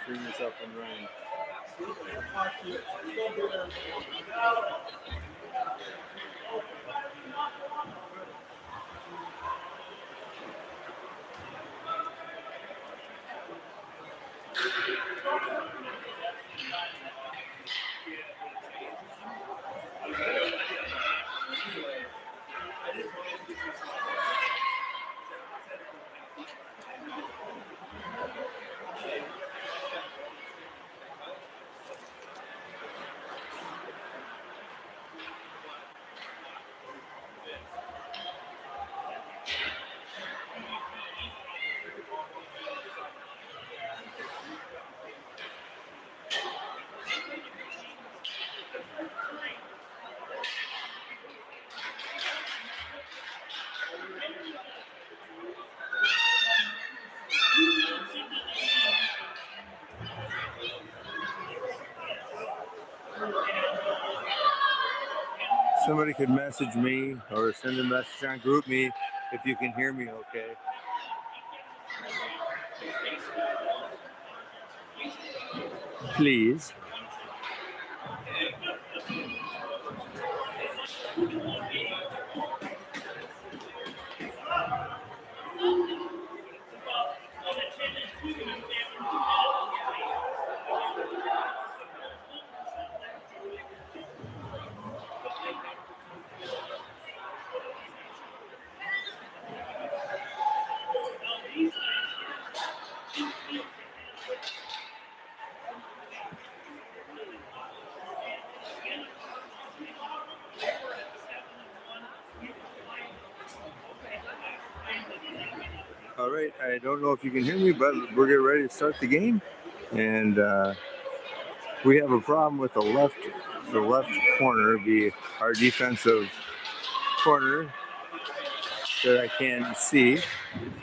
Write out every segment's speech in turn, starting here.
bring this up and running. Somebody could message me or send a message on GroupMe if you can hear me okay. Please. All right, I don't know if you can hear me, but we're getting ready to start the game, and we have a problem with the left corner, our defensive corner that I can't see.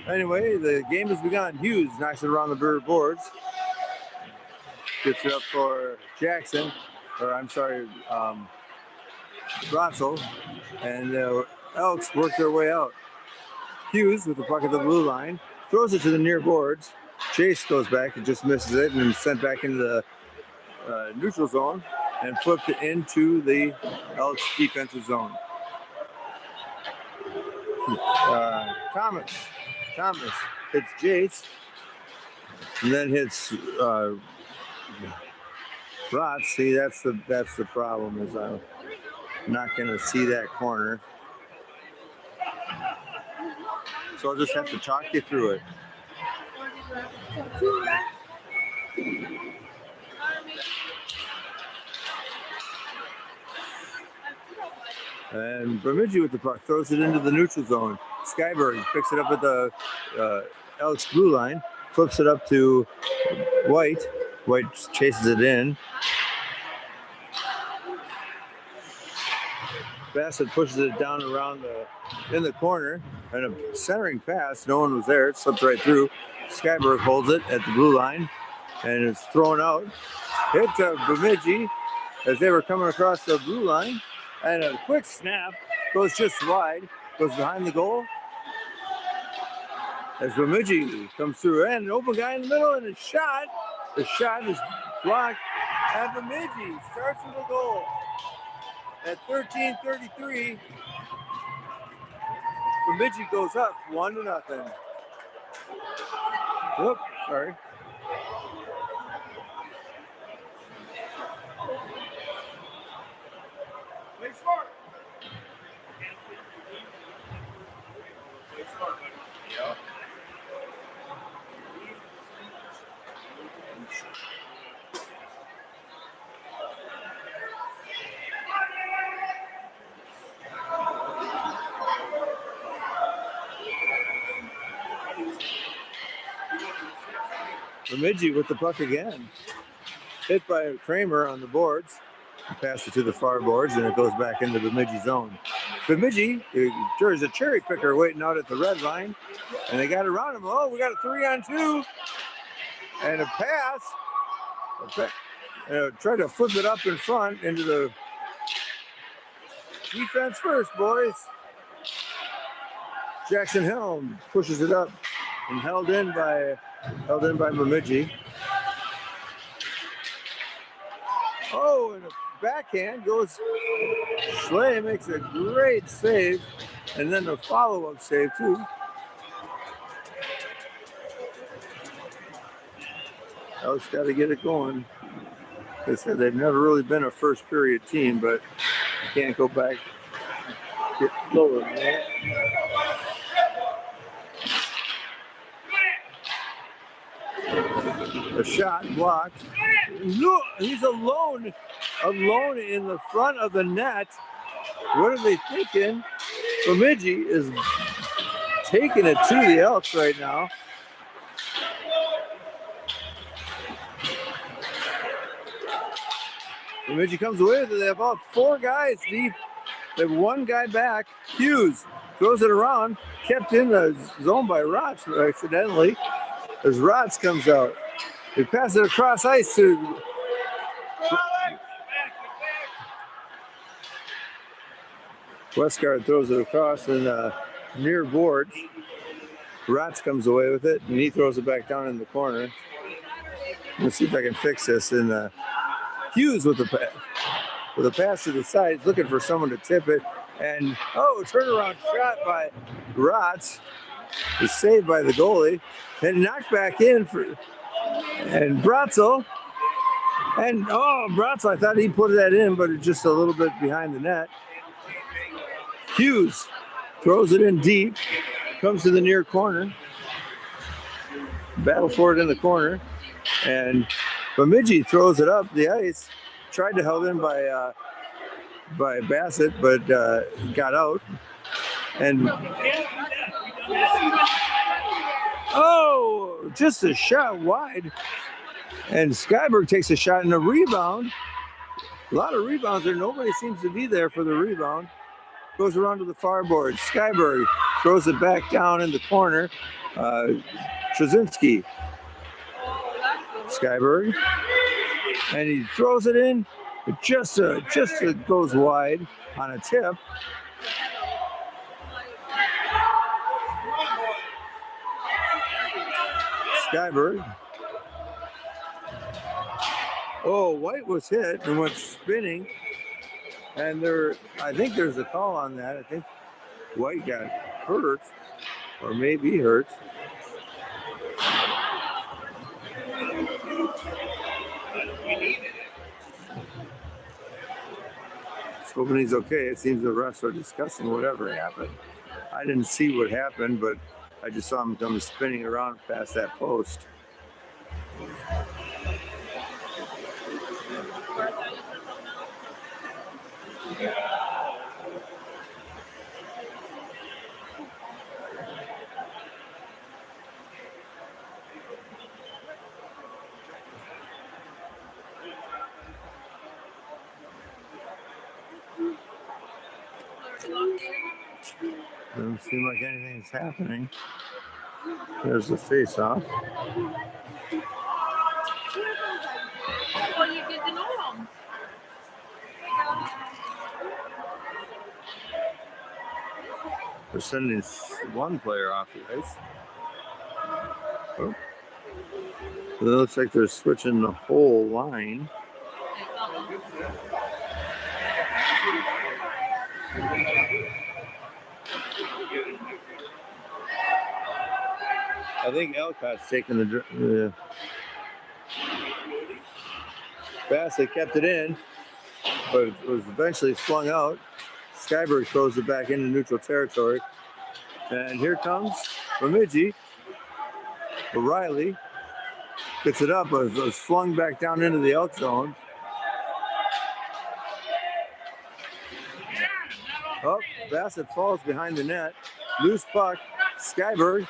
Anyway, the game has begun. Hughes knocks it around the rear boards, gets it up for Jackson, Rotzel, and the Elks work their way out. Hughes with the puck at the blue line, throws it to the near boards. Chase goes back and just misses it and is sent back into the neutral zone and flipped it into the Elks defensive zone. Thomas hits Jace and then hits Rot. See, that's the problem, is I'm not going to see that corner. So I'll just have to talk you through it. And Bemidji with the puck throws it into the neutral zone. Skyberg picks it up at the Elks blue line, flips it up to White. White chases it in. Bassett pushes it down around in the corner, and a centering pass. No one was there. It slipped right through. Skyberg holds it at the blue line, and it's thrown out. Hit Bemidji as they were coming across the blue line, and a quick snap goes just wide, goes behind the goal. As Bemidji comes through, and an open guy in the middle, and a shot. The shot is blocked, and Bemidji starts with a goal. At 13:33, Bemidji goes up 1-0. Whoop, sorry. Play smart. Play smart, buddy. Yeah. Bemidji with the puck again. Hit by Kramer on the boards. Pass it to the far boards, and it goes back into Bemidji zone. Bemidji, there's a cherry picker waiting out at the red line, and they got around him. Oh, we got a 3-on-2. And a pass. Try to flip it up in front into the defense first, boys. Jackson Helm pushes it up and held in by Bemidji. and a backhand goes. Schley makes a great save, and then a follow-up save too. Elk's got to get it going. They said they've never really been a first period team, but can't go back. Get lower than that. A shot blocked. Look, he's alone in the front of the net. What are they thinking? Bemidji is taking it to the Elks right now. Bemidji comes away with it. They have about 4 guys deep. They have 1 guy back. Hughes throws it around. Kept in the zone by Rotz accidentally. As Rotz comes out. They pass it across ice to Westgard throws it across and near board. Rotz comes away with it and he throws it back down in the corner. Let's see if I can fix this. And Hughes with a pass to the side, he's looking for someone to tip it. And turnaround shot by Rotz. Is saved by the goalie. And knocked back in and Bratzel. And Bratzel, I thought he put that in, but it's just a little bit behind the net. Hughes throws it in deep, comes to the near corner. Battle for it in the corner. And Bemidji throws it up the ice. Tried to held in by Bassett, but got out. And just a shot wide. And Skyberg takes a shot and a rebound. A lot of rebounds there. Nobody seems to be there for the rebound. Goes around to the far board. Skyberg throws it back down in the corner. Trzynski. Skyberg. And he throws it in. It just goes wide on a tip. Skyberg. White was hit and went spinning. And I think there's a call on that. I think White got hurt, or maybe hurt. Hoping he's okay. It seems the refs are discussing whatever happened. I didn't see what happened, but I just saw him come spinning around past that post. Doesn't seem like anything's happening. There's the face-off. Well, you get to know them. They're sending one player off the ice. It looks like they're switching the whole line. I think Elcott's taking the Bassett kept it in, but it was eventually flung out. Skyberg throws it back into neutral territory. And here comes Bemidji. O'Reilly gets it up, but it was flung back down into the Elk zone. Bassett falls behind the net. Loose puck. Skyberg.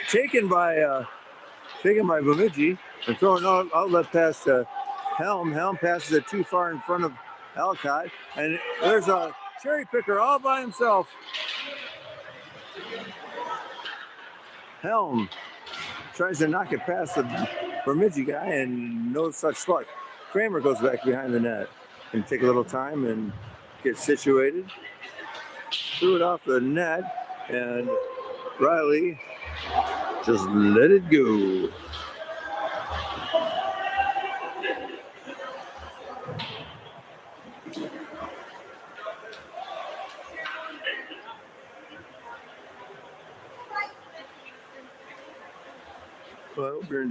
Taken by Bemidji and thrown outlet pass to Helm. Helm passes it too far in front of Alcott, and there's a cherry picker all by himself. Helm tries to knock it past the Bemidji guy, and no such luck. Kramer goes back behind the net and take a little time and get situated. Threw it off the net, and Riley just let it go.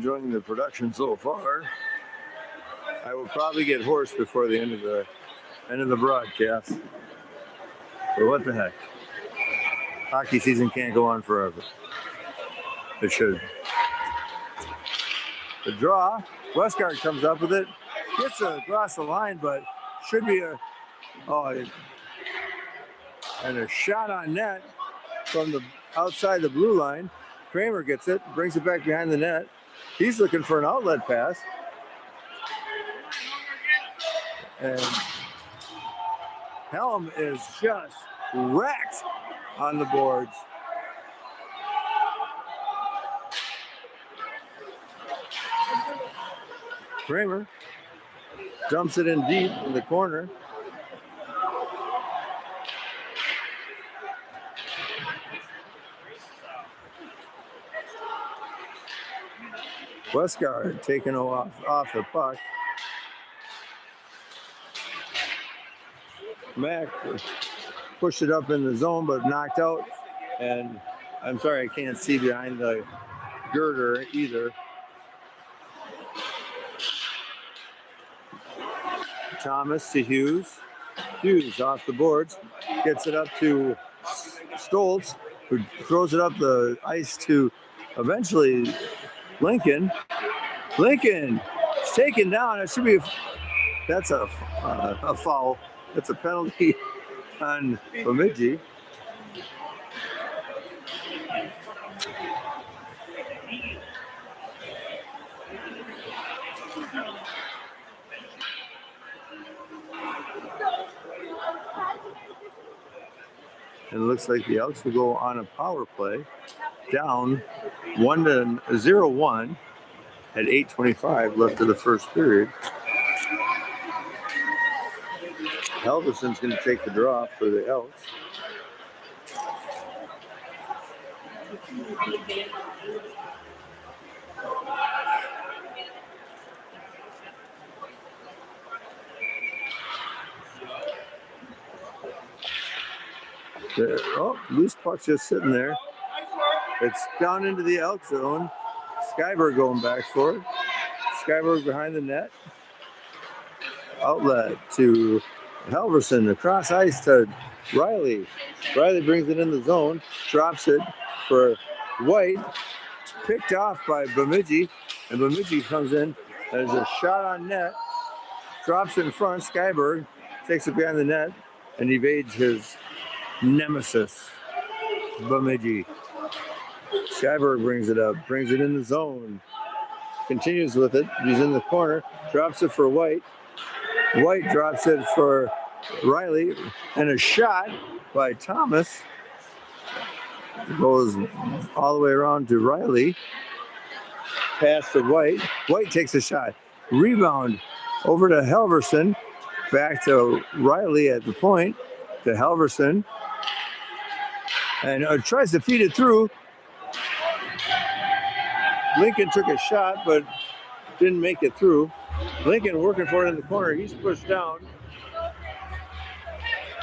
enjoying the production so far. I will probably get hoarse before the end of the broadcast. But what the heck? Hockey season can't go on forever. It should. The draw. Westgard comes up with it. Gets across the line, but should be and a shot on net from the outside the blue line. Kramer gets it, brings it back behind the net. He's looking for an outlet pass. And Helm is just wrecked on the boards. Kramer dumps it in deep in the corner. Westgard taking off the puck. Mack pushed it up in the zone, but knocked out. And I'm sorry, I can't see behind the girder either. Thomas to Hughes. Hughes off the boards. Gets it up to Stoltz, who throws it up the ice to eventually Lincoln. Lincoln is taken down. It should be that's a foul. That's a penalty on Bemidji. And it looks like the Elks will go on a power play, down 1-0 at 8:25 left of the first period. Halverson's going to take the draw for the Elks. Loose puck just sitting there. It's down into the Elk zone. Skyberg going back for it. Skyberg behind the net. Outlet to Halverson, across ice to Riley. Riley brings it in the zone, drops it for White. Picked off by Bemidji, and Bemidji comes in. There's a shot on net. Drops it in front. Skyberg takes it behind the net and evades his nemesis, Bemidji. Skyberg brings it up, brings it in the zone. Continues with it. He's in the corner. Drops it for White. White drops it for Riley, and a shot by Thomas goes all the way around to Riley. Pass to White. White takes a shot. Rebound over to Halverson. Back to Riley at the point to Halverson. And tries to feed it through. Lincoln took a shot, but didn't make it through. Lincoln working for it in the corner. He's pushed down.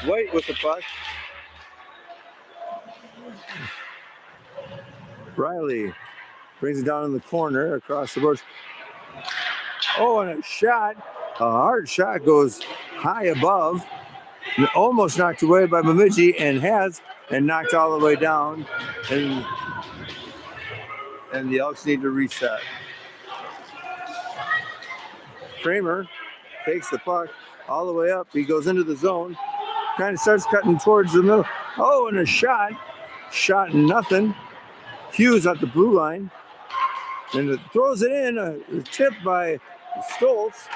White with the puck. Riley brings it down in the corner across the boards. Oh, and a shot. A hard shot goes high above. Almost knocked away by Bemidji and knocked all the way down. And the Elks need to reset. Kramer takes the puck all the way up. He goes into the zone. Kind of starts cutting towards the middle. Oh, and a shot. Shot nothing. Hughes at the blue line. And it throws it in. A tip by Stoltz.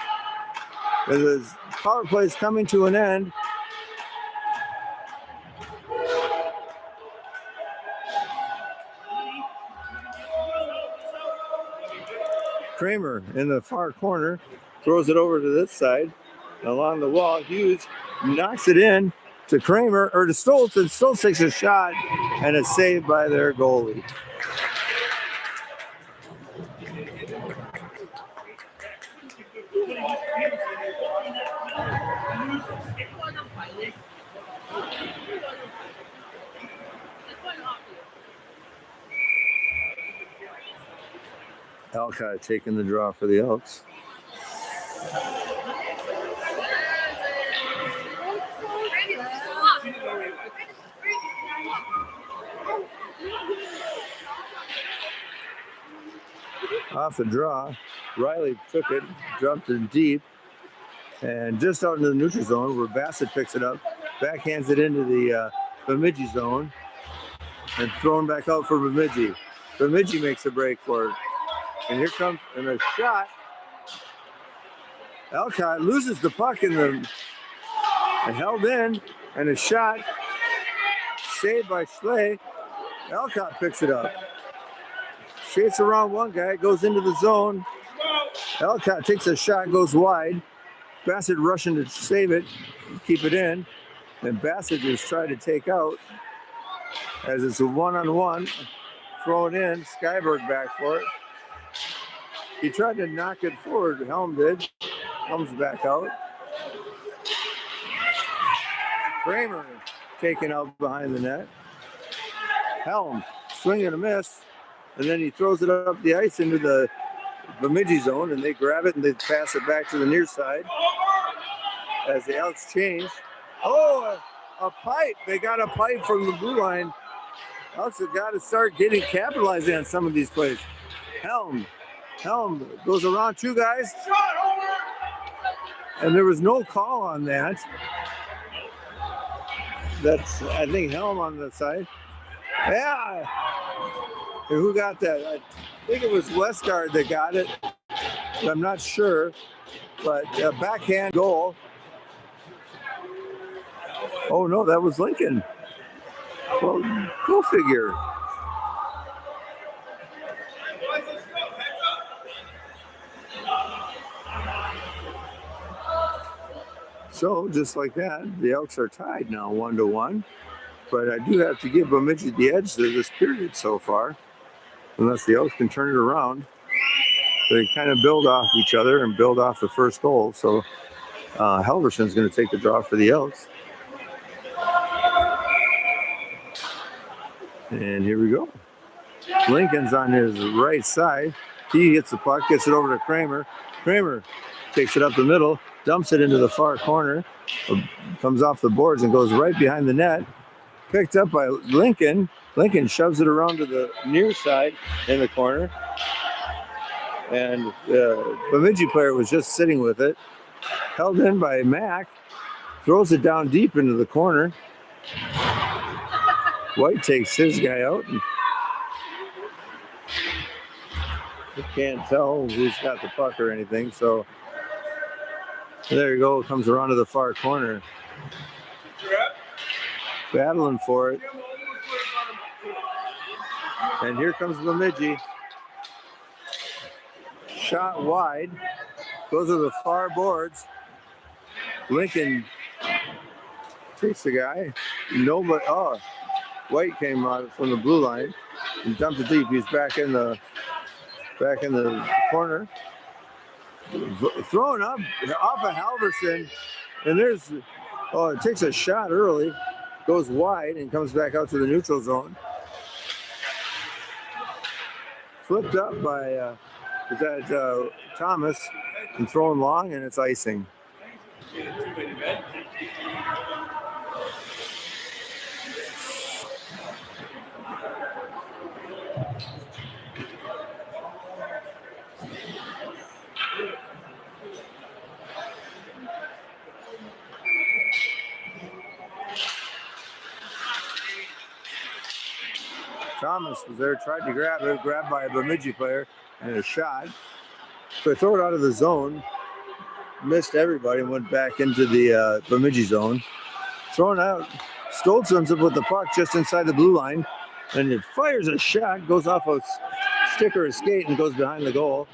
As his power play is coming to an end. Kramer in the far corner throws it over to this side along the wall. Hughes knocks it in to Kramer or to Stoltz, and Stoltz takes a shot and it's saved by their goalie. Alcott taking the draw for the Elks. Off the draw, Riley took it, dropped it deep, and just out into the neutral zone where Bassett picks it up, backhands it into the Bemidji zone, and thrown back out for Bemidji. Bemidji makes a break for it. And here comes a shot. Alcott loses the puck and held in, and a shot saved by Schley. Alcott picks it up. Skates around one guy, goes into the zone. Alcott takes a shot, goes wide. Bassett rushing to save it, keep it in. And Bassett is trying to take out as it's a one-on-one. Thrown in, Skyberg back for it. He tried to knock it forward, Helm did. Helm's back out. Kramer taken out behind the net. Helm, swing and a miss. And then he throws it up the ice into the Bemidji zone, and they grab it and they pass it back to the near side as the Elks change. Oh, a pipe. They got a pipe from the blue line. Elks have got to start capitalizing on some of these plays. Helm goes around two guys. And there was no call on that. That's, I think, Helm on the side. Yeah. And who got that? I think it was Westgard that got it. I'm not sure. But a backhand goal. Oh, no, that was Lincoln. Well, go figure. So, just like that, the Elks are tied now 1-1. But I do have to give Bemidji the edge there this period so far. Unless the Elks can turn it around. They kind of build off each other and build off the first goal. So, Halverson's going to take the draw for the Elks. And here we go. Lincoln's on his right side. He hits the puck, gets it over to Kramer. Kramer takes it up the middle, dumps it into the far corner, comes off the boards and goes right behind the net. Picked up by Lincoln. Lincoln shoves it around to the near side in the corner. And the Bemidji player was just sitting with it. Held in by Mack. Throws it down deep into the corner. White takes his guy out. You can't tell who's got the puck or anything. So there you go. It comes around to the far corner. Battling for it. And here comes Bemidji. Shot wide. Goes to the far boards. Lincoln takes the guy. Nobody. Oh, White came out from the blue line and dumped it deep. He's back in the corner. Thrown up off of Halverson. And it takes a shot early. Goes wide and comes back out to the neutral zone. Flipped up by Thomas and thrown long, and it's icing. Thomas was there, tried to grab it, grabbed by a Bemidji player, and a shot. So they throw it out of the zone, missed everybody, and went back into the Bemidji zone. Thrown out, Stoltz ends up with the puck just inside the blue line, and it fires a shot, goes off a stick or a skate, and goes behind the goal.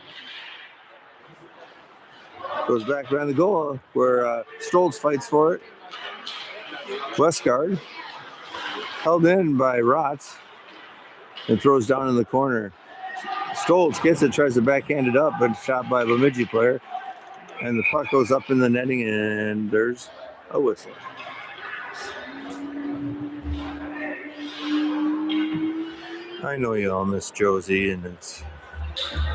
Goes back behind the goal, where Stoltz fights for it. Westgard, held in by Rotz. And throws down in the corner. Stoltz gets it, tries to backhand it up, but shot by a Bemidji player. And the puck goes up in the netting, and there's a whistle. I know you all miss Josie, and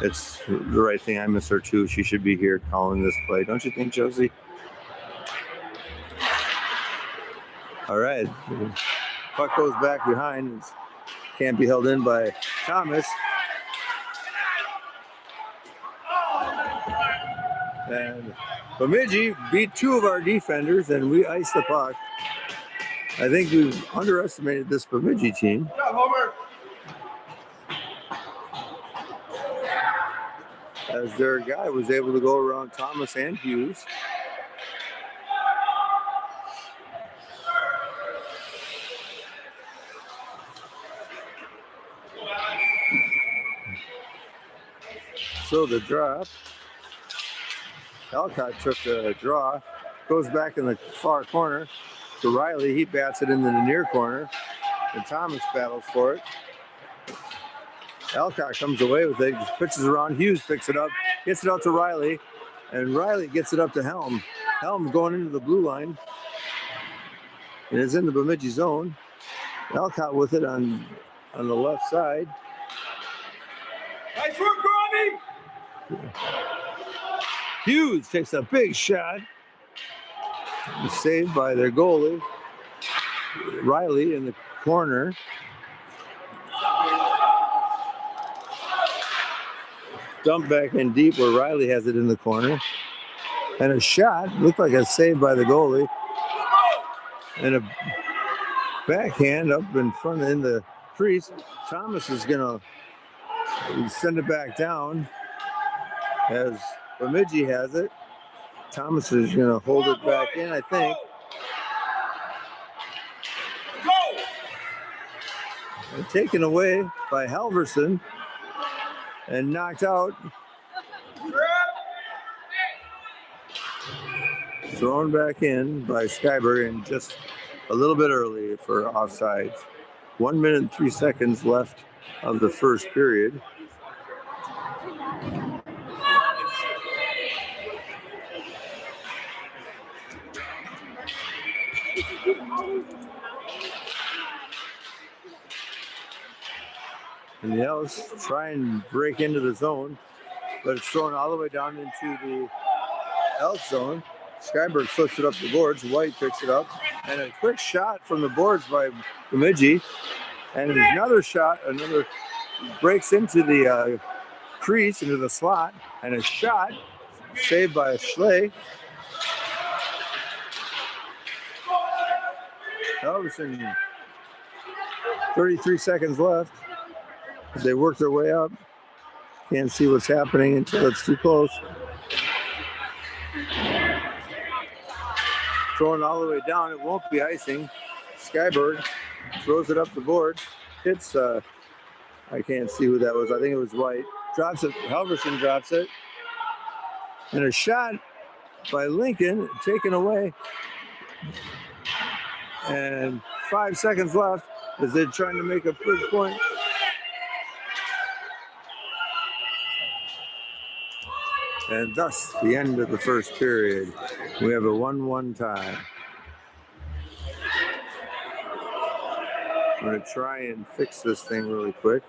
it's the right thing. I miss her too. She should be here calling this play. Don't you think, Josie? All right. Puck goes back behind. Can't be held in by Thomas. And Bemidji beat two of our defenders, and we iced the puck. I think we've underestimated this Bemidji team. As their guy was able to go around Thomas and Hughes. So the drop. Alcott took the draw, goes back in the far corner to Riley. He bats it into the near corner, and Thomas battles for it. Alcott comes away with it, just pitches around. Hughes picks it up, gets it out to Riley, and Riley gets it up to Helm. Helm going into the blue line, and is in the Bemidji zone. Alcott with it on the left side. Nice work, Robbie! Hughes takes a big shot. Saved by their goalie, Riley, in the corner. Dump back in deep where Riley has it in the corner. And a shot, looked like a save by the goalie. And a backhand up in front in the crease. Thomas is going to send it back down as Bemidji has it. Thomas is going to hold it back in, I think. And taken away by Halverson and knocked out. Thrown back in by Skyberg, and just a little bit early for offsides. 1 minute and 3 seconds left of the first period. And the Elks try and break into the zone, but it's thrown all the way down into the Elk zone. Skyberg flips it up the boards. White picks it up. And a quick shot from the boards by Bemidji. And another shot, breaks into the crease, into the slot. And a shot saved by Schley. Elverson, 33 seconds left. As they work their way up. Can't see what's happening until it's too close. Thrown all the way down, it won't be icing. Skyberg throws it up the board. Hits, I can't see who that was. I think it was White. Drops it, Halverson drops it. And a shot by Lincoln, taken away. And 5 seconds left as they're trying to make a quick point. And thus, the end of the first period. We have a 1-1 tie. I'm going to try and fix this thing really quick.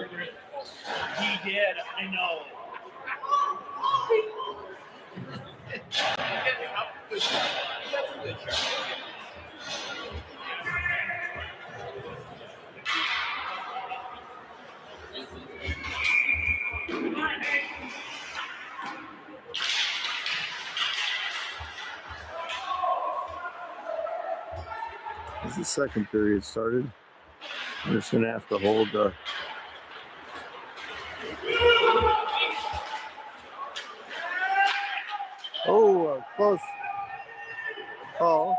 He did, I know. As the second period started, I'm just going to have to hold the close call.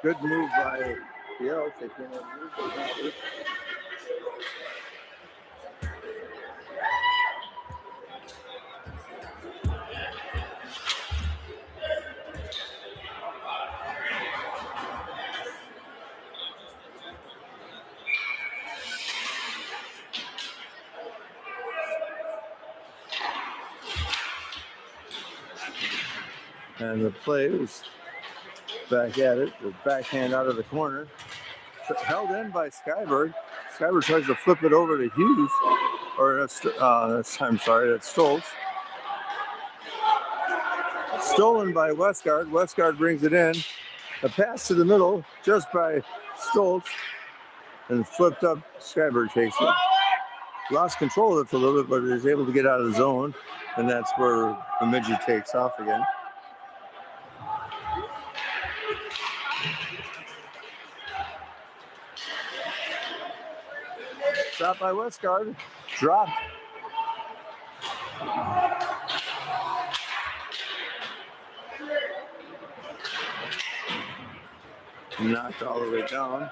Good move by the Elks. They can't have moved. And the play was back at it. The backhand out of the corner. Held in by Skyberg. Skyberg tries to flip it over to Hughes. That's Stoltz. Stolen by Westgard. Westgard brings it in. A pass to the middle just by Stoltz. And flipped up. Skyberg takes it. Lost control of it for a little bit, but is able to get out of the zone. And that's where Bemidji takes off again. Shot by Westgard. Dropped. Knocked all the way down.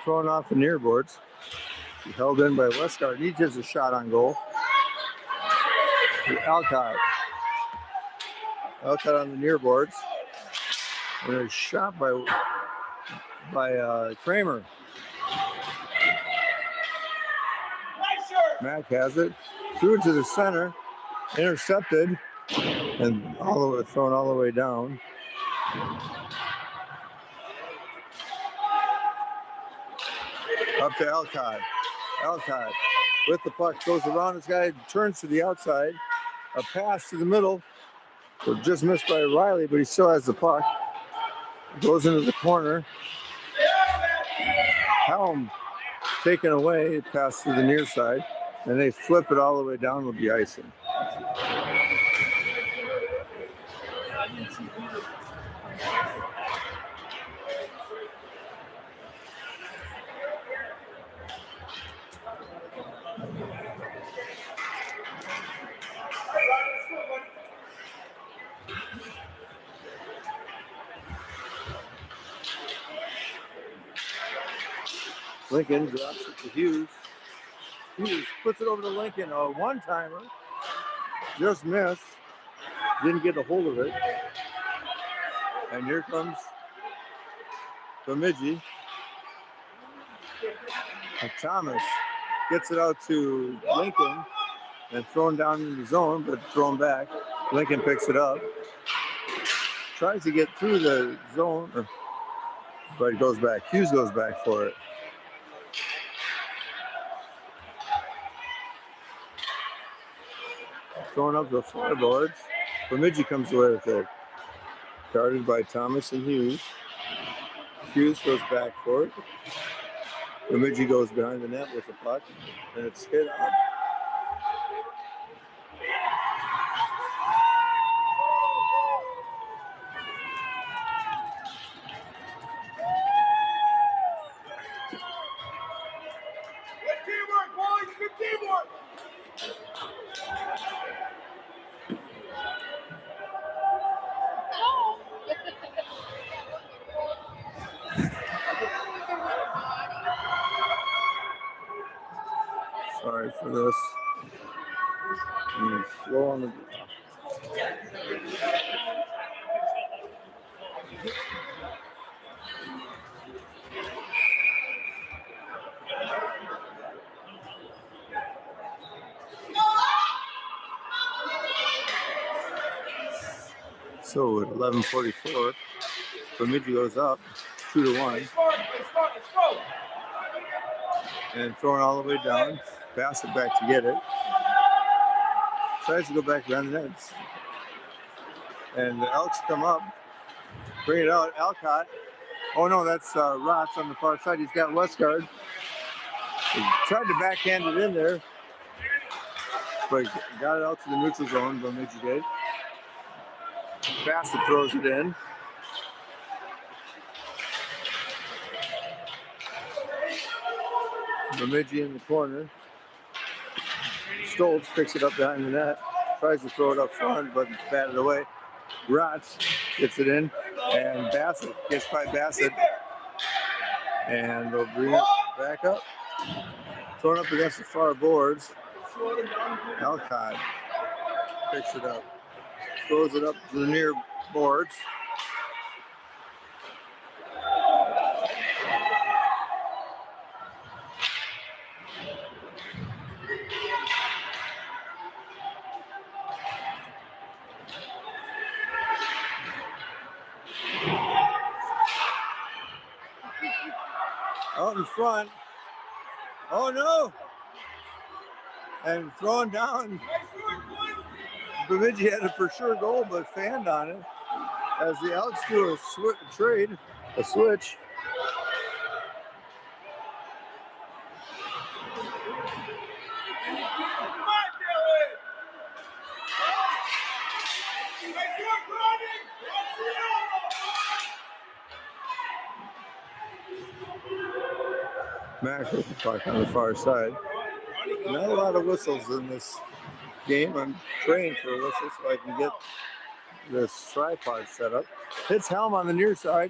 Thrown off the near boards. Held in by Westgard. He gets a shot on goal. Alcott. Alcott on the near boards. And a shot by Kramer. Mack has it. Threw it to the center. Intercepted. And thrown all the way down. Up to Alcott. Alcott with the puck goes around this guy, turns to the outside. A pass to the middle. Just missed by Riley, but he still has the puck. Goes into the corner. Helm taken away, pass to the near side, and they flip it all the way down with the icing. Lincoln drops it to Hughes. Hughes puts it over to Lincoln. A one-timer. Just missed. Didn't get a hold of it. And here comes Bemidji. And Thomas gets it out to Lincoln and thrown down in the zone, but thrown back. Lincoln picks it up. Tries to get through the zone, but it goes back. Hughes goes back for it. Throwing up the floorboards. Bemidji comes away with it. Guarded by Thomas and Hughes. Hughes goes back for it. Bemidji goes behind the net with the puck, and it's hit out. Good teamwork, boys! Good teamwork! Sorry for this. Slow on the. So at 11:44, Bemidji goes up 2-1, and throwing all the way down. Bassett back to get it. Tries to go back around the nets, and the Elks come up, bring it out. Alcott. Oh no, that's Rotz on the far side. He's got Westgard. He tried to backhand it in there, but got it out to the neutral zone. Bemidji did. Bassett throws it in. Bemidji in the corner. Stoltz picks it up behind the net. Tries to throw it up front, but batted away. Rotz gets it in, and Bassett gets by Bassett, and they'll bring it back up. Thrown up against the far boards. Alcott picks it up, throws it up to the near boards. Out in front. Oh no! And thrown down. Bemidji had a for sure goal, but fanned on it as the Elks do a switch. Mac with the puck on the far side. Not a lot of whistles in this game. I'm praying for a whistle so I can get this tripod set up. Hits Helm on the near side.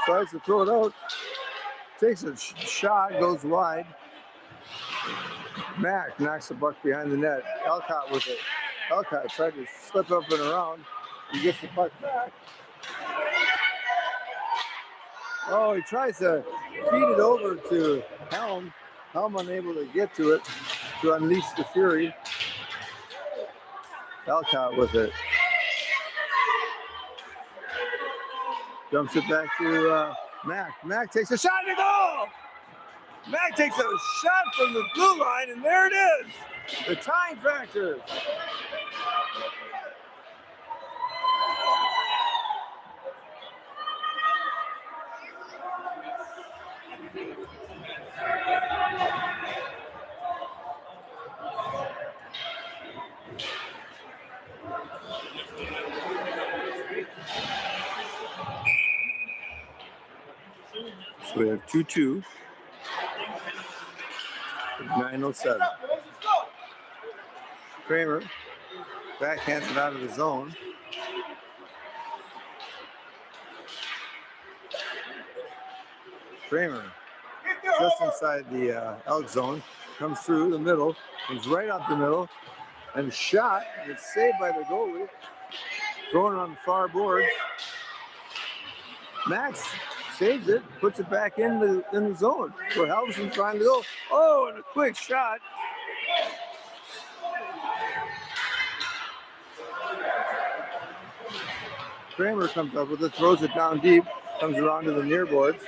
Tries to throw it out. Takes a shot, goes wide. Mac knocks the puck behind the net. Alcott with it. Alcott tried to slip up and around. He gets the puck back. Oh, he tries to feed it over to Helm. Helm unable to get to it to unleash the fury. Alcott with it. Dumps it back to Mac. Mac takes a shot and a goal! Mac takes a shot from the blue line, and there it is! The time factor. So we have 2-2. 9:07. Kramer backhands it out of the zone. Kramer just inside the Elk zone, comes through the middle, comes right up the middle, and shot, and it's saved by the goalie. Throwing it on the far boards. Max saves it, puts it back in the zone where Halverson's trying to go. Oh, and a quick shot. Kramer comes up with it, throws it down deep, comes around to the near boards.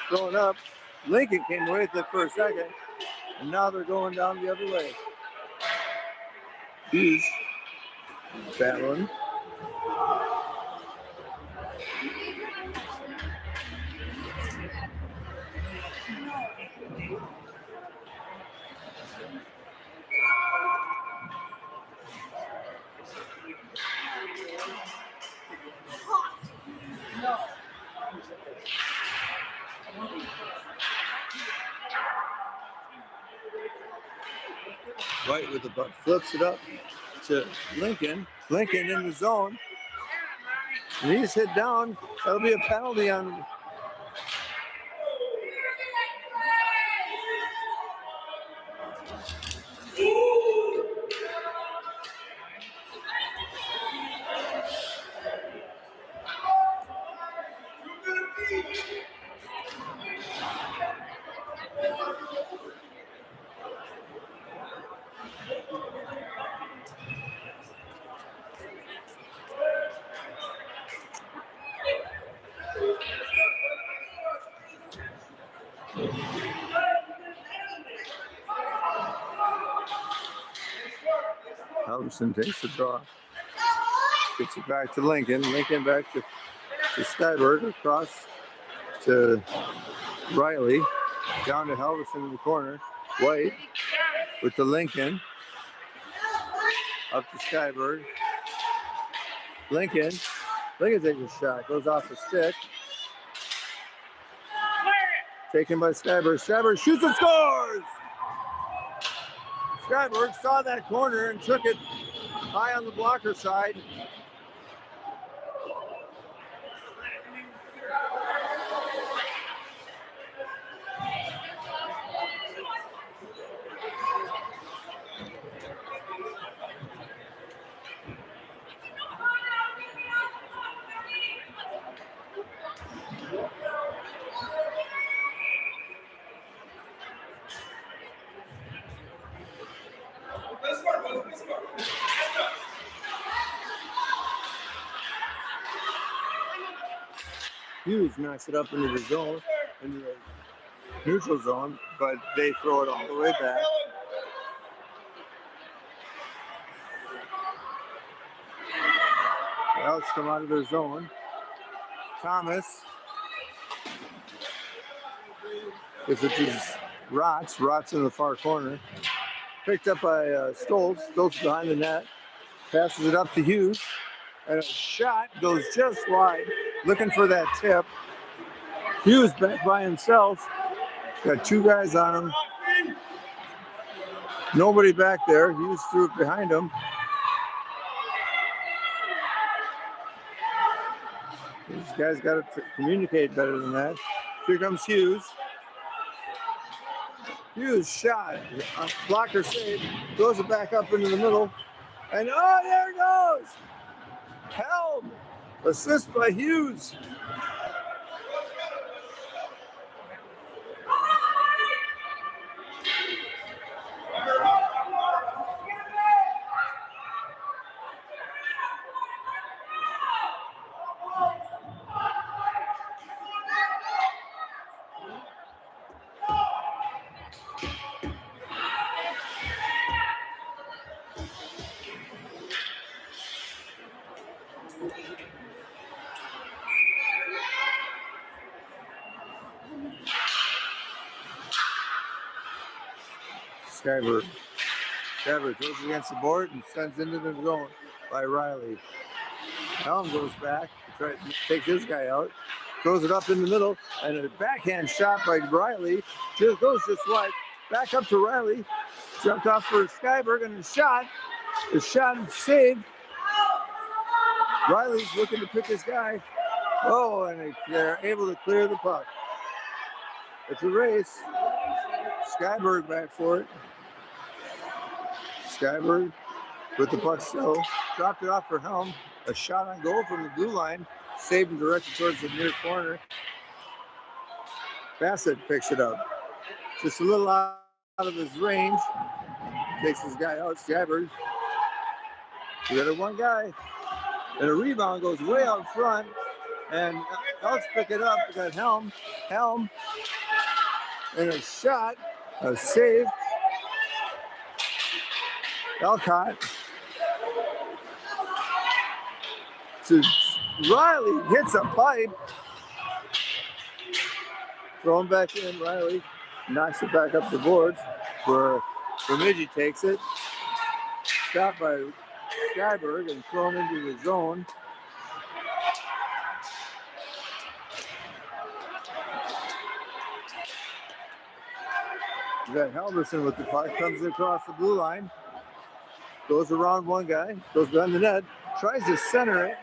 Throwing up. Lincoln came away with it for a second, and now they're going down the other way. He's battling. White with the puck, flips it up to Lincoln. Lincoln in the zone. And he's hit down. That'll be a penalty on. Halverson takes the draw. Gets it back to Lincoln. Lincoln back to Skyberg. Across to Riley. Down to Halverson in the corner. White with the Lincoln. Up to Skyberg. Lincoln takes a shot. Goes off the stick. Taken by Skyberg. Skyberg shoots and scores! Skyberg saw that corner and took it high on the blocker side. Hughes knocks it up into the zone, into the neutral zone, but they throw it all the way back. The Elks come out of their zone. Thomas gets it to Rotz. Rotz in the far corner. Picked up by Stoltz. Stoltz behind the net. Passes it up to Hughes. And a shot goes just wide. Looking for that tip. Hughes back by himself. Got two guys on him. Nobody back there. Hughes threw it behind him. These guys got to communicate better than that. Here comes Hughes. Hughes shot. Blocker save. Throws it back up into the middle. And oh, there it goes. Helm. Assist by Hughes. Skyberg goes against the board and sends into the zone by Riley. Helm goes back, takes his guy out, throws it up in the middle, and a backhand shot by Riley. Just goes just wide. Back up to Riley. Jumped off for Skyberg and the shot is saved. Riley's looking to pick his guy. Oh, and they're able to clear the puck. It's a race. Skyberg back for it. Skyberg with the puck still. Dropped it off for Helm. A shot on goal from the blue line. Saved and directed towards the near corner. Bassett picks it up. Just a little out of his range. Takes his guy out. Skyberg. We got one guy. And a rebound goes way out front. And Elks pick it up. We got Helm. And a shot. A save. Elcott. To Riley. Hits a pipe. Throw him back in. Riley knocks it back up the boards where Bemidji takes it. Stopped by Skyberg and thrown into the zone. We got Halverson with the puck, comes across the blue line, goes around one guy, goes behind the net, tries to center it.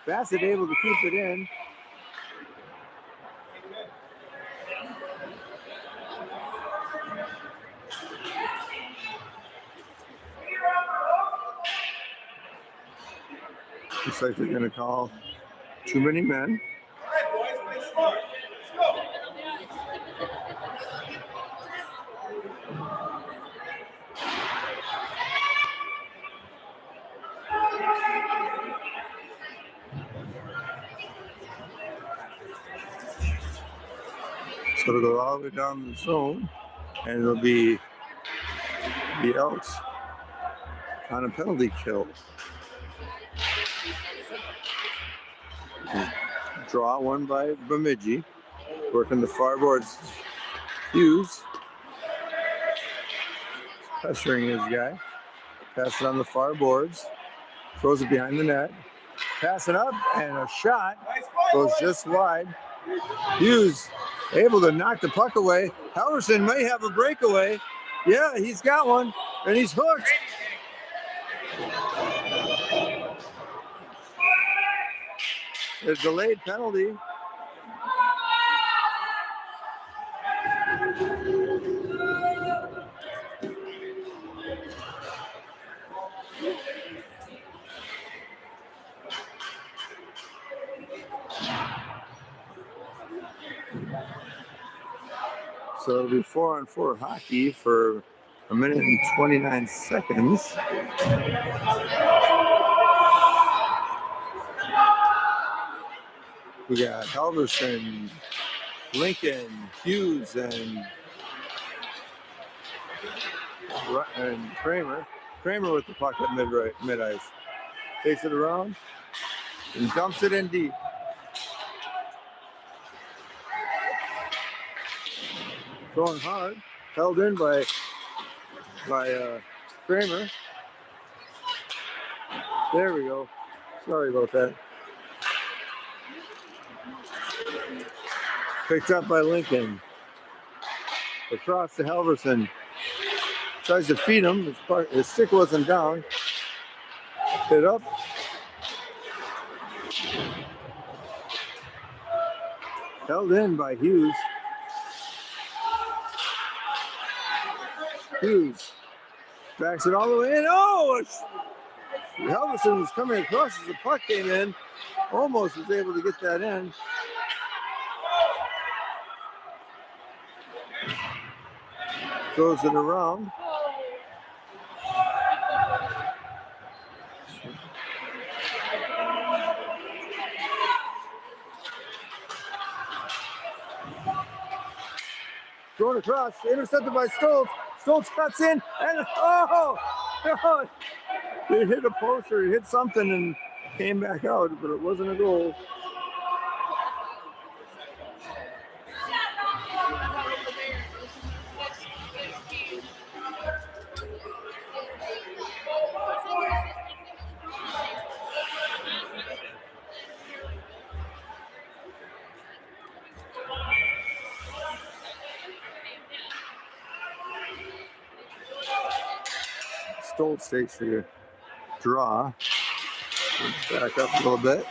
Bassett able to keep it in. Looks like they're going to call too many men. All right, boys, let's go. So it'll go all the way down the zone, and it'll be the Elks on a penalty kill. Draw one by Bemidji. Working the far boards. Hughes. Pressuring his guy. Pass it on the far boards. Throws it behind the net. Pass it up, and a shot goes just wide. Hughes able to knock the puck away. Halverson may have a breakaway. Yeah, he's got one, and he's hooked. A delayed penalty. So it'll be 4-on-4 hockey for a minute and 29 seconds. We got Halverson, Lincoln, Hughes, and Kramer. Kramer with the puck at mid-ice. Takes it around and dumps it in deep. Throwing hard. Held in by Kramer. There we go. Sorry about that. Picked up by Lincoln. Across to Halverson. Tries to feed him. His stick wasn't down. Hit up. Held in by Hughes. Hughes backs it all the way in. Oh! Halverson was coming across as the puck came in. Almost was able to get that in. Throws it around. Thrown across, intercepted by Stoltz. Stoltz cuts in, and oh! It hit a post or it hit something and came back out, but it wasn't a goal. Stoltz takes the draw. Back up a little bit.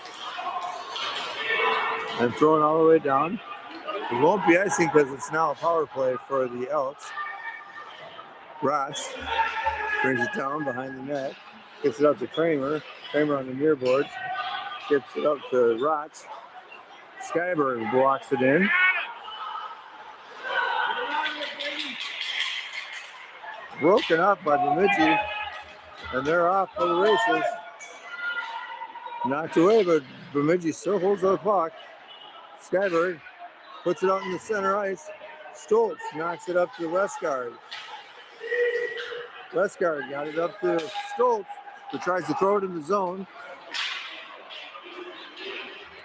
And thrown all the way down. It won't be icing because it's now a power play for the Elks. Ross brings it down behind the net. Gets it up to Kramer. Kramer on the near boards. Gets it up to Rotz. Skyberg blocks it in. Broken up by Bemidji. And they're off for the races. Knocked away, but Bemidji still holds the puck. Skyberg puts it out in the center ice. Stoltz knocks it up to Westgard. Westgard got it up to Stoltz, who tries to throw it in the zone.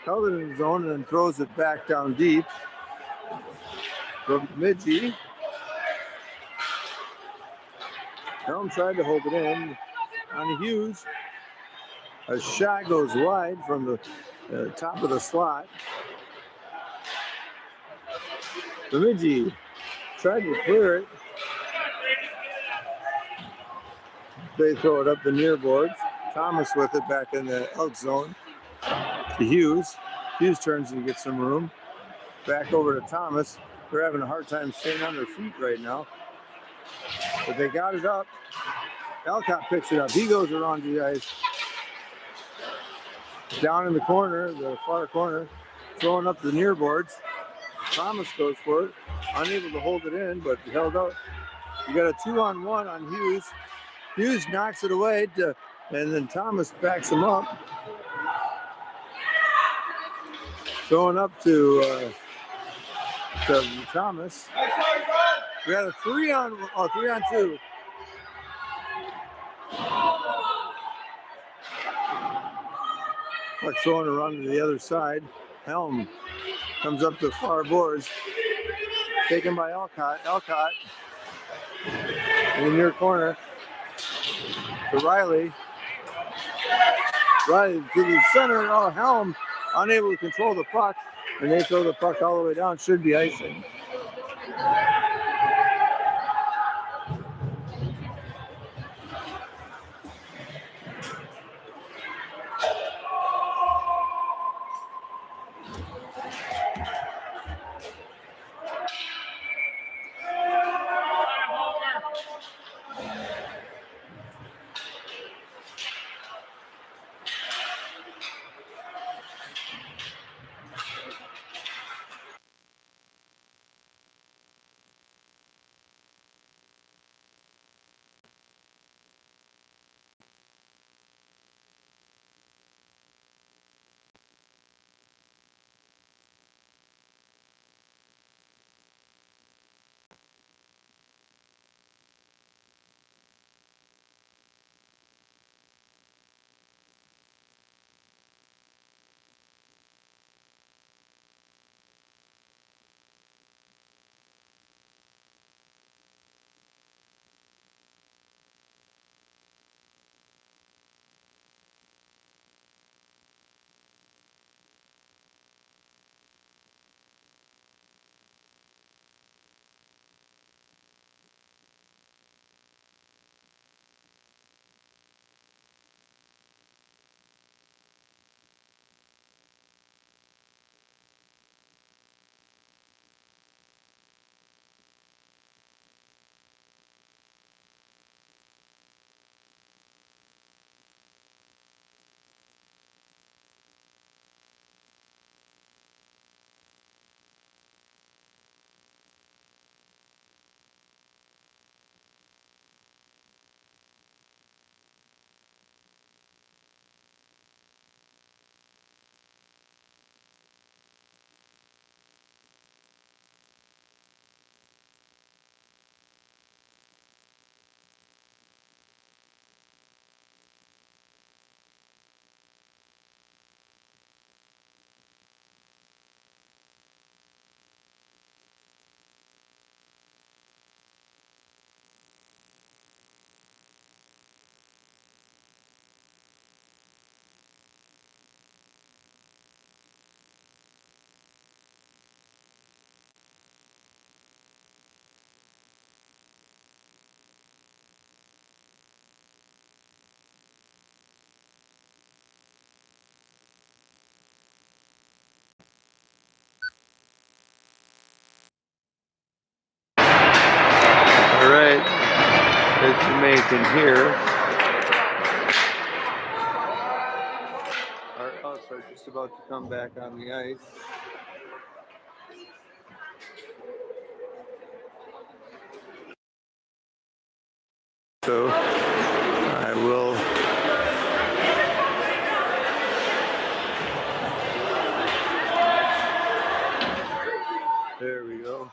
Held it in the zone and then throws it back down deep. Bemidji. Helm tried to hold it in on Hughes. A shot goes wide from the top of the slot. Bemidji tried to clear it. They throw it up the near boards. Thomas with it back in the out zone to Hughes. Hughes turns and gets some room. Back over to Thomas. They're having a hard time staying on their feet right now. But they got it up. Alcott picks it up. He goes around the ice. Down in the corner, the far corner, throwing up the near boards. Thomas goes for it. Unable to hold it in, but held out. You got a 2-on-1 on Hughes. Hughes knocks it away, and then Thomas backs him up. Throwing up to Thomas. We got a 3-on-2. Puck's throwing around to the other side. Helm comes up to far boards. Taken by Elcott. Elcott in the near corner to Riley. Riley to the center. Oh, Helm unable to control the puck. And they throw the puck all the way down. Should be icing. All right, as you may can hear, our Elks are just about to come back on the ice. So I will there we go.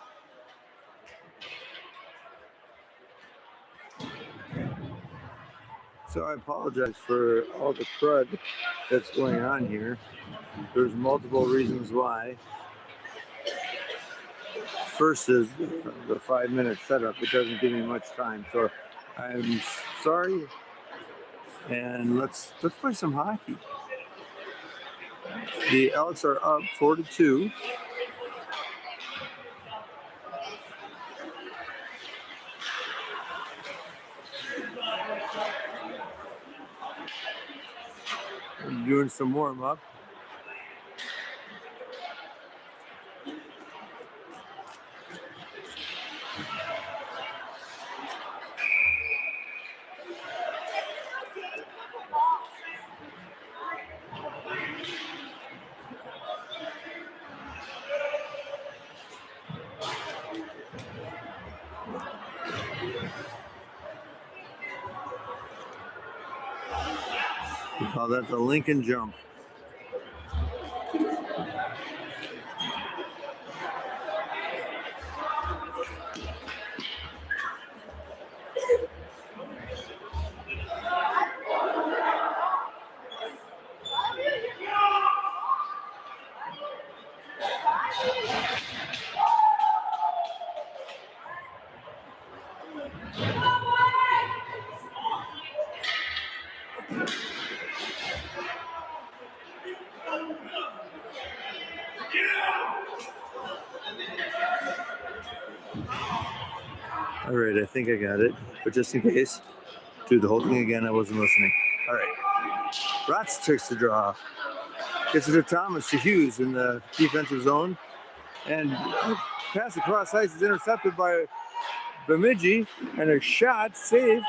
So I apologize for all the crud that's going on here. There's multiple reasons why. First is the 5-minute setup. It doesn't give me much time, so I'm sorry. And let's play some hockey. The Elks are up 4-2. I'm doing some warm up. We call that the Lincoln jump. All right, I think I got it. But just in case, do the whole thing again. I wasn't listening. All right. Rotz takes the draw. Gets it to Thomas to Hughes in the defensive zone. And pass across ice is intercepted by Bemidji. And a shot saved.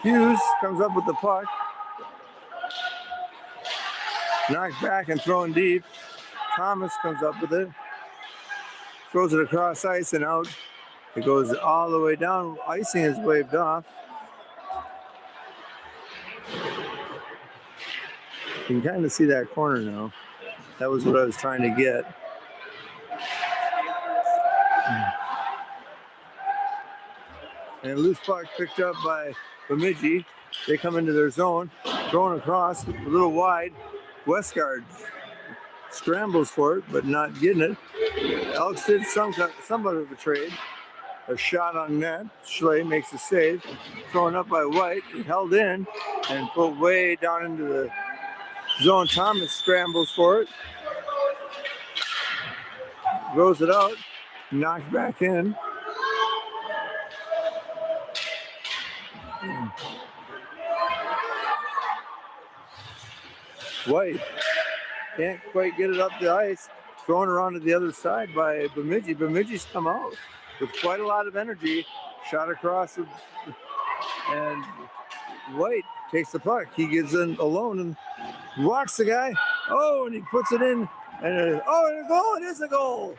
Hughes comes up with the puck. Knocked back and thrown deep. Thomas comes up with it. Throws it across ice and out. It goes all the way down. Icing is waved off. You can kind of see that corner now. That was what I was trying to get. And a loose puck picked up by Bemidji. They come into their zone. Thrown across, a little wide. Westgard scrambles for it, but not getting it. Elks did somewhat of a trade. A shot on net. Schley makes a save. Thrown up by White. Held in and pulled way down into the zone. Thomas scrambles for it. Throws it out. Knocked back in. White can't quite get it up the ice. Thrown around to the other side by Bemidji. Bemidji's come out with quite a lot of energy. Shot across and White takes the puck. He gets in alone and walks the guy. Oh, and he puts it in. And a goal. It is a goal.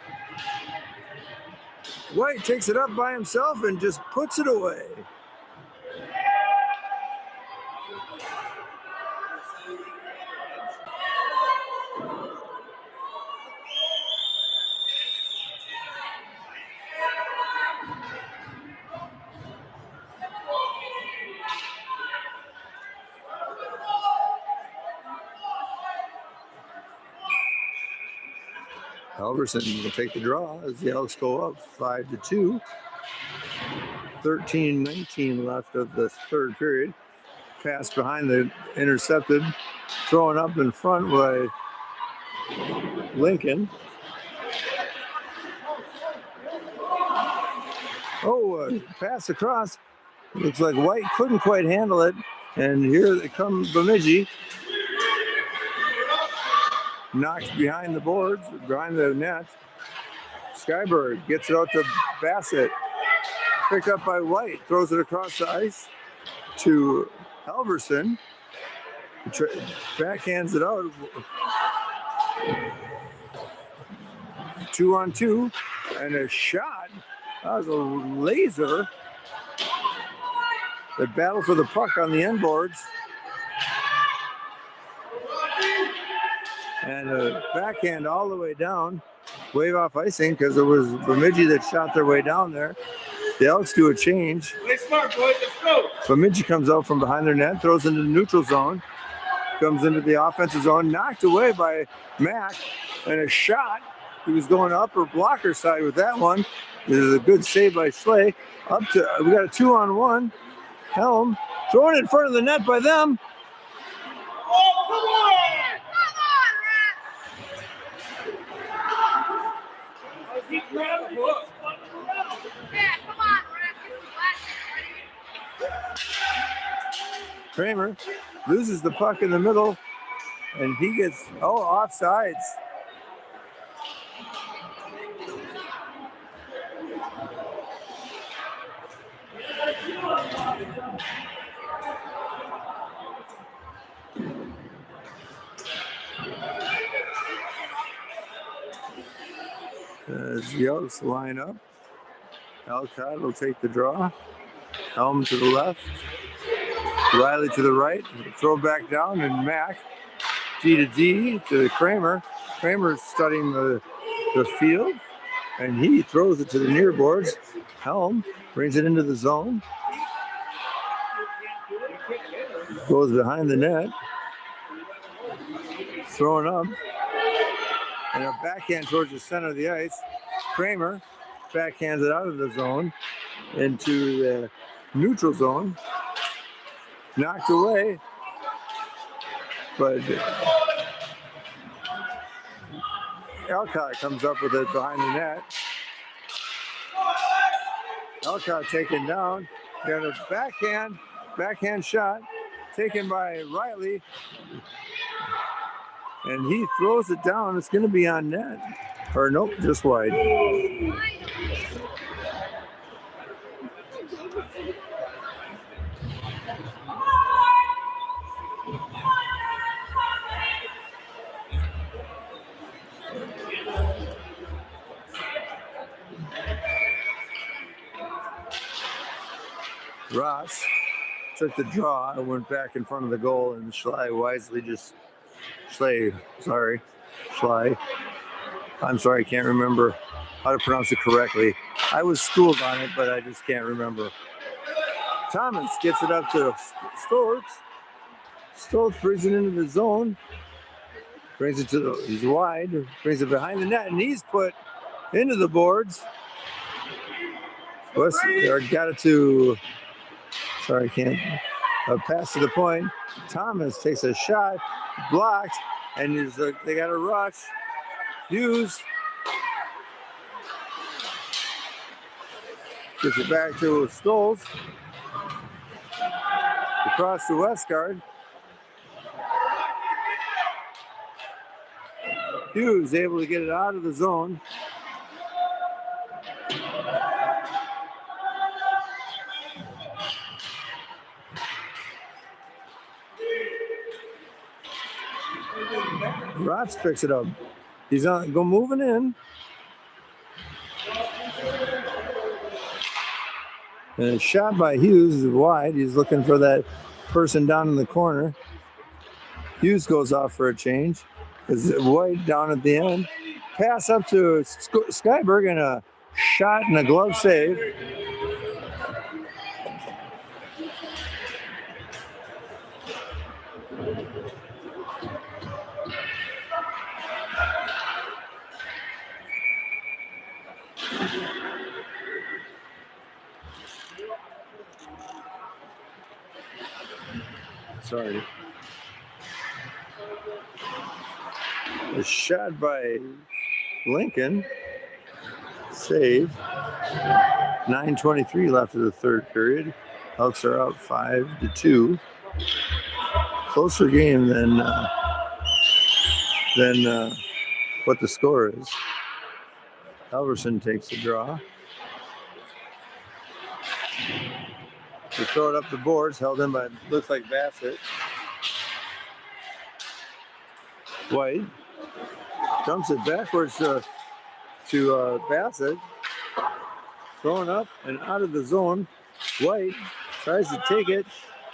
White takes it up by himself and just puts it away. Halverson will take the draw as the Elks go up 5-2. 13-19 left of the third period. Pass behind the intercepted. Thrown up in front by Lincoln. Pass across. Looks like White couldn't quite handle it. And here they come Bemidji. Knocked behind the boards, behind the net. Skyberg gets it out to Bassett. Picked up by White. Throws it across the ice to Halverson. Backhands it out. 2-on-2. And a shot. That was a laser. The battle for the puck on the end boards. And a backhand all the way down. Wave off icing because it was Bemidji that shot their way down there. The Elks do a change. Play smart, boys. Let's go. Bemidji comes out from behind their net, throws into the neutral zone. Comes into the offensive zone, knocked away by Mack. And a shot. He was going upper blocker side with that one. This is a good save by Schley. We got a 2-on-1. Helm thrown in front of the net by them. Oh, come on! Kramer loses the puck in the middle, and he gets offsides. As the Elks line up, Alcott will take the draw. Helm to the left. Riley to the right. Throw back down, and Mack D to D to Kramer. Kramer's studying the field, and he throws it to the near boards. Helm brings it into the zone. Goes behind the net. Thrown up. And a backhand towards the center of the ice. Kramer backhands it out of the zone into the neutral zone. Knocked away, but Elcott comes up with it behind the net. Elcott taken down. Got a backhand shot taken by Riley. And he throws it down. It's going to be on net. Or nope, just wide. Ross took the draw and went back in front of the goal, and Schley wisely Schley, I'm sorry, I can't remember how to pronounce it correctly. I was schooled on it, but I just can't remember. Thomas gets it up to Stoltz. Stoltz brings it into the zone. Brings it to he's wide, brings it behind the net, and he's put into the boards. Got it to, sorry, I can't. Pass to the point. Thomas takes a shot, blocked, and they got a rush. Hughes gets it back to Stoltz. Across the Westgard. Hughes able to get it out of the zone. Rotz picks it up. He's moving in. And a shot by Hughes is wide. He's looking for that person down in the corner. Hughes goes off for a change. Is White down at the end. Pass up to Skyberg and a shot and a glove save. Sorry. A shot by Lincoln. Save. 9:23 left of the third period. Elks are up 5-2. Closer game than what the score is. Halverson takes the draw. They throw it up the boards, held in by, looks like Bassett. White dumps it backwards to Bassett. Thrown up and out of the zone. White tries to take it,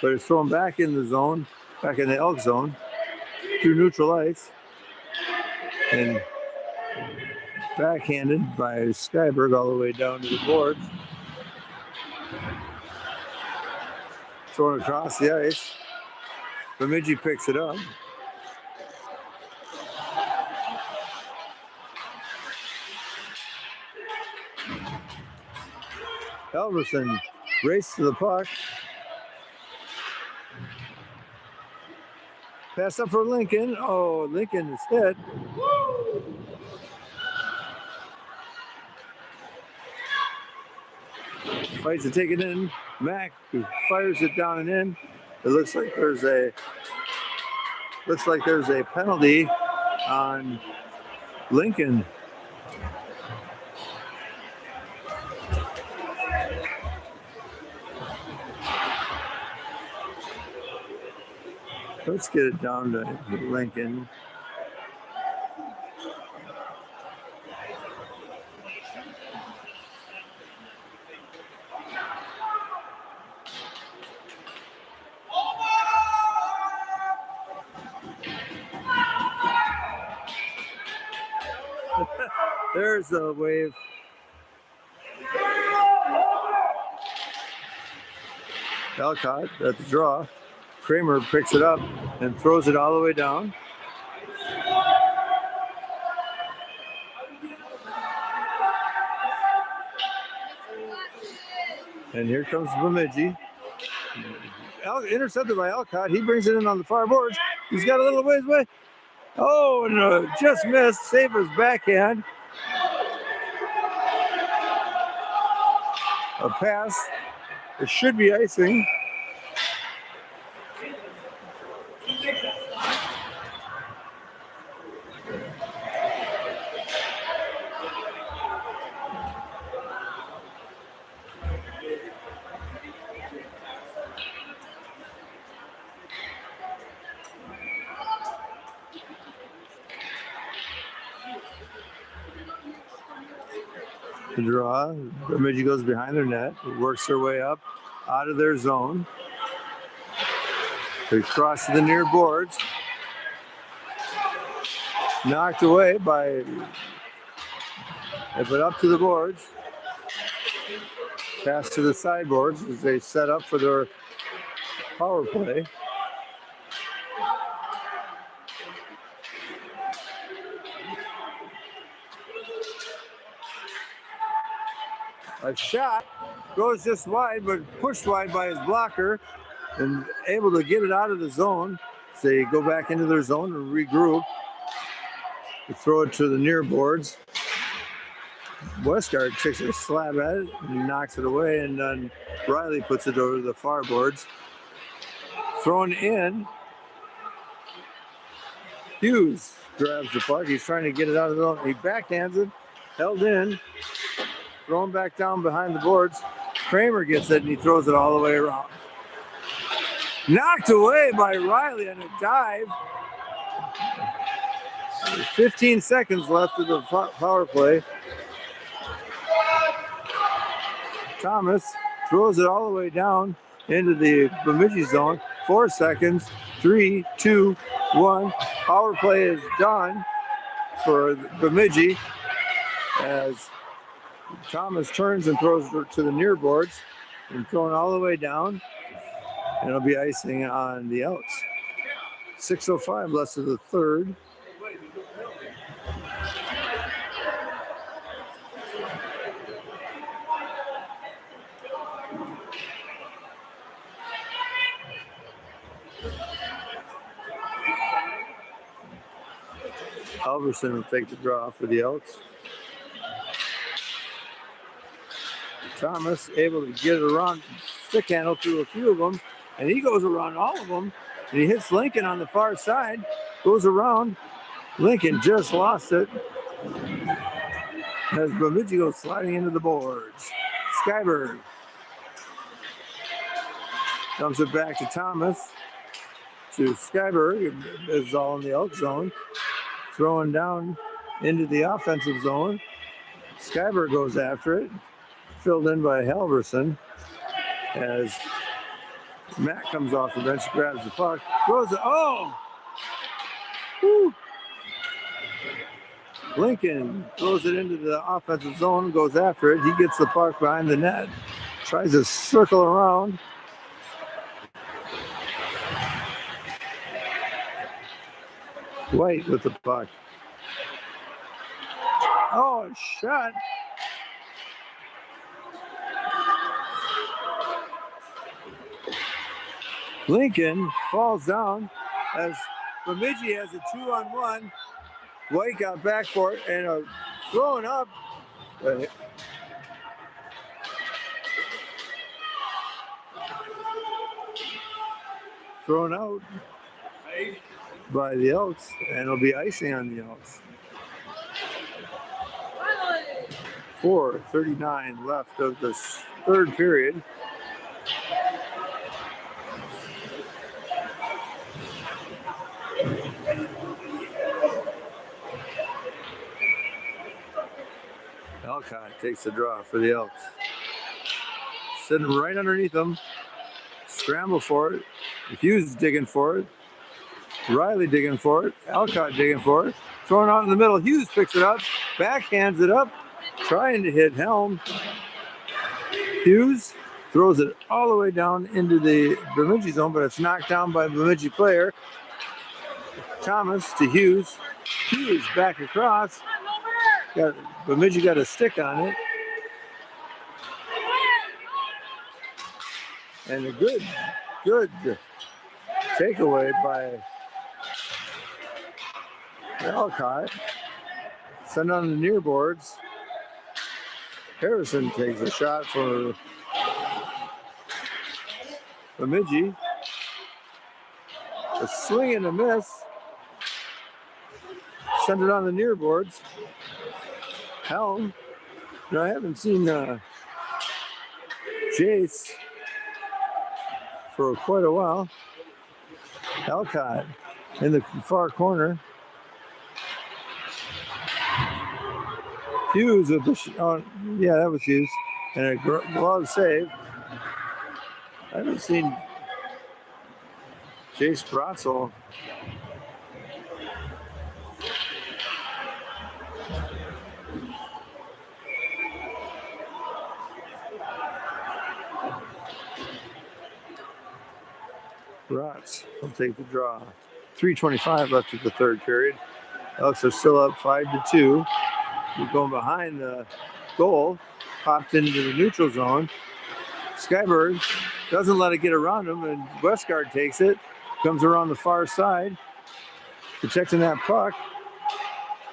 but it's thrown back in the zone, back in the Elk zone, through neutral ice. And backhanded by Skyberg all the way down to the boards. Thrown across the ice. Bemidji picks it up. Halverson races to the puck. Pass up for Lincoln. Oh, Lincoln is hit. Fights to take it in. Mack fires it down and in. It looks like there's a penalty on Lincoln. Let's get it down to Lincoln. There's the wave. Elcott at the draw. Kramer picks it up and throws it all the way down. And here comes Bemidji. Intercepted by Alcott. He brings it in on the far boards. He's got a little ways away. Oh, and just missed. Sabre's backhand. A pass. It should be icing. The draw. Bemidji goes behind their net, works their way up out of their zone. They cross the near boards. Knocked away by, but up to the boards. Pass to the sideboards as they set up for their power play. A shot goes just wide, but pushed wide by his blocker and able to get it out of the zone. So they go back into their zone and regroup. They throw it to the near boards. Westgard takes a slab at it and knocks it away, and then Riley puts it over the far boards. Thrown in. Hughes grabs the puck. He's trying to get it out of the zone. He backhands it, held in. Thrown back down behind the boards. Kramer gets it and he throws it all the way around. Knocked away by Riley on a dive. 15 seconds left of the power play. Thomas throws it all the way down into the Bemidji zone. 4 seconds. 3, 2, 1. Power play is done for Bemidji as Thomas turns and throws it to the near boards and thrown all the way down. And it'll be icing on the outs. 6:05 left of the third. Halverson will take the draw for the outs. Thomas able to get it around, stick handle through a few of them, and he goes around all of them, and he hits Lincoln on the far side, goes around. Lincoln just lost it as Bemidji goes sliding into the boards. Skyberg dumps it back to Thomas, to Skyberg, is all in the out zone, throwing down into the offensive zone. Skyberg goes after it. Filled in by Halverson as Matt comes off the bench, grabs the puck, throws it. Oh! Woo. Lincoln throws it into the offensive zone, goes after it. He gets the puck behind the net, tries to circle around. White with the puck. Oh, shot. Lincoln falls down as Bemidji has a 2-on-1. White got back for it and thrown up. Thrown out by the Elks, and it'll be icing on the Elks. 4:39 left of the third period. Alcott takes the draw for the Elks. Sitting right underneath them. Scramble for it. Hughes digging for it. Riley digging for it. Alcott digging for it. Throwing out in the middle. Hughes picks it up. Backhands it up. Trying to hit Helm. Hughes throws it all the way down into the Bemidji zone, but it's knocked down by a Bemidji player. Thomas to Hughes. Hughes back across. Bemidji got a stick on it. And a good takeaway by Alcott. Sent on the near boards. Harrison takes a shot for Bemidji. A swing and a miss. Sent it on the near boards. Helm. No, I haven't seen Jace for quite a while. Alcott in the far corner. Hughes with the yeah, that was Hughes. And a glove save. I haven't seen Jace Bratzel. Rotz will take the draw. 3:25 left of the third period. Elks are still up 5-2. We're going behind the goal. Popped into the neutral zone. Skyberg doesn't let it get around him, and Westgard takes it. Comes around the far side, protecting that puck,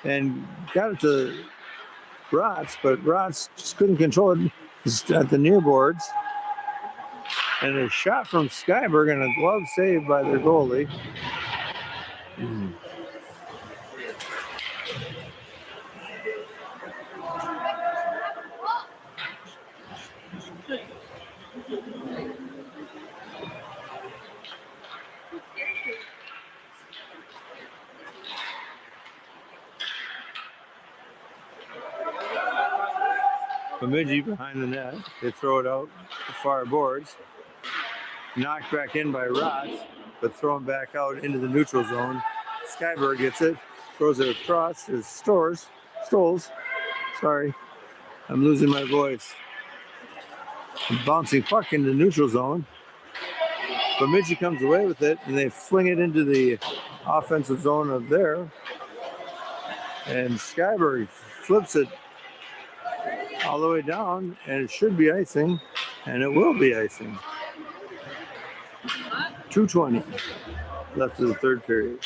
and got it to Rotz, but Rotz just couldn't control it at the near boards. And a shot from Skyberg and a glove save by their goalie. Bemidji behind the net. They throw it out the far boards. Knocked back in by Rotz, but thrown back out into the neutral zone. Skyberg gets it, throws it across his Stoles. Sorry, I'm losing my voice. Bouncing puck in the neutral zone. Bemidji comes away with it, and they fling it into the offensive zone of there. And Skyberg flips it all the way down, and it should be icing, and it will be icing. 2:20 left of the third period.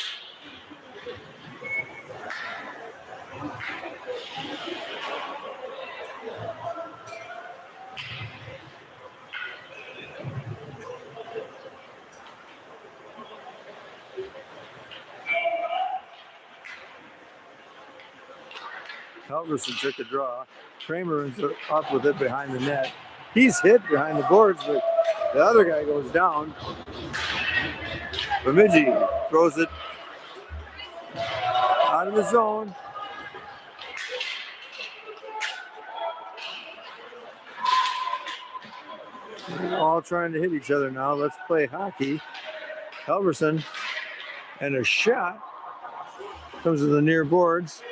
Halverson took a draw. Kramer ends up with it behind the net. He's hit behind the boards, but the other guy goes down. Bemidji throws it out of the zone. They're all trying to hit each other now. Let's play hockey. Halverson and a shot comes to the near boards.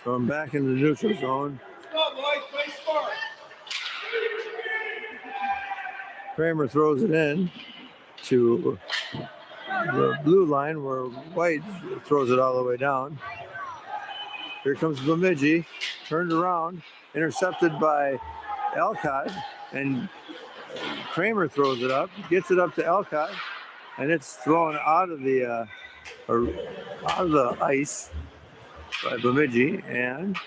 So I'm back in the neutral zone. Come on, boys, play smart. Kramer throws it in to the blue line where White throws it all the way down. Here comes Bemidji, turned around, intercepted by Alcott, and Kramer throws it up, gets it up to Alcott, and it's thrown out of the ice by Bemidji, and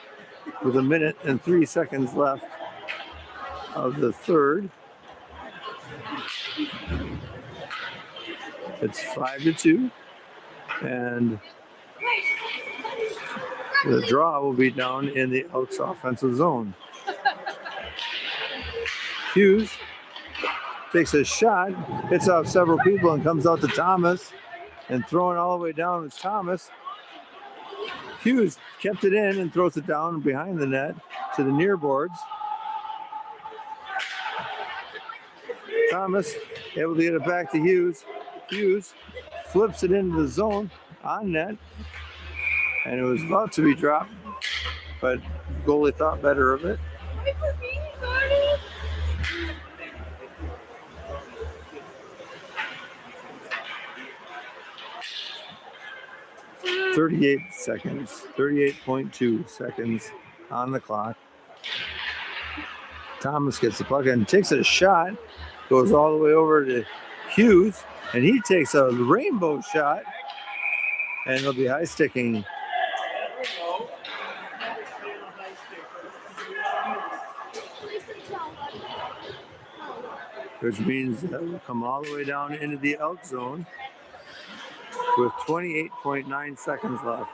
with 1 minute and 3 seconds left of the third, it's 5-2, and the draw will be down in the Elks offensive zone. Hughes takes a shot, hits off several people, and comes out to Thomas, and throwing all the way down is Thomas. Hughes kept it in and throws it down behind the net to the near boards. Thomas able to get it back to Hughes. Hughes flips it into the zone on net, and it was about to be dropped but goalie thought better of it. 38 seconds, 38.2 seconds on the clock. Thomas gets the puck and takes a shot, goes all the way over to Hughes, and he takes a rainbow shot, and it'll be high sticking. Which means that we'll come all the way down into the Elk zone with 28.9 seconds left.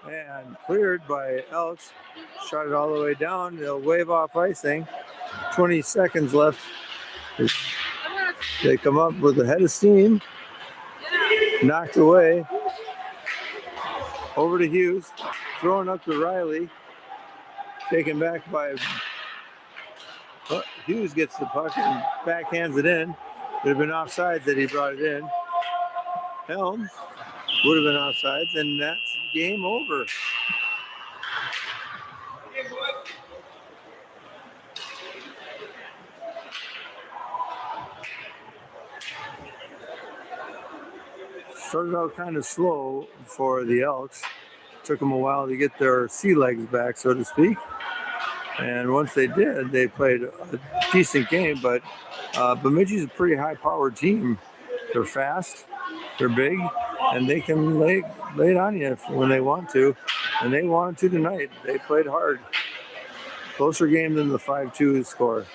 And cleared by Elks. Shot it all the way down. They'll wave off icing. 20 seconds left. They come up with a head of steam. Knocked away. Over to Hughes. Thrown up to Riley. Taken back by... Hughes gets the puck and backhands it in. Would have been offsides that he brought it in. Helms would have been offsides, and that's game over. Started out kind of slow for the Elks. Took them a while to get their sea legs back, so to speak. And once they did, they played a decent game, but Bemidji's a pretty high-powered team. They're fast, they're big, and they can lay it on you when they want to. And they wanted to tonight. They played hard. Closer game than the 5-2 score.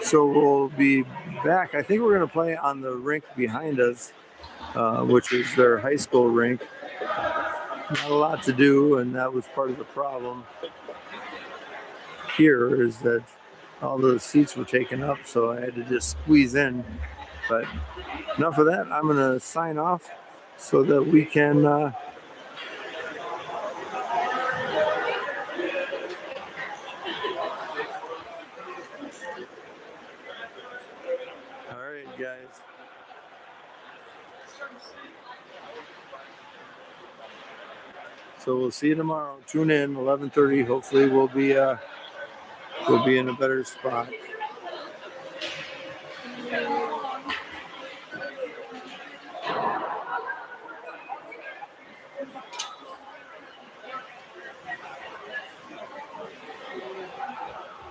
So we'll be back. I think we're going to play on the rink behind us, which is their high school rink. Not a lot to do, and that was part of the problem here, is that all the seats were taken up, so I had to just squeeze in. But enough of that. I'm going to sign off so that we can all right, guys. So we'll see you tomorrow. Tune in 11:30. Hopefully we'll be in a better spot.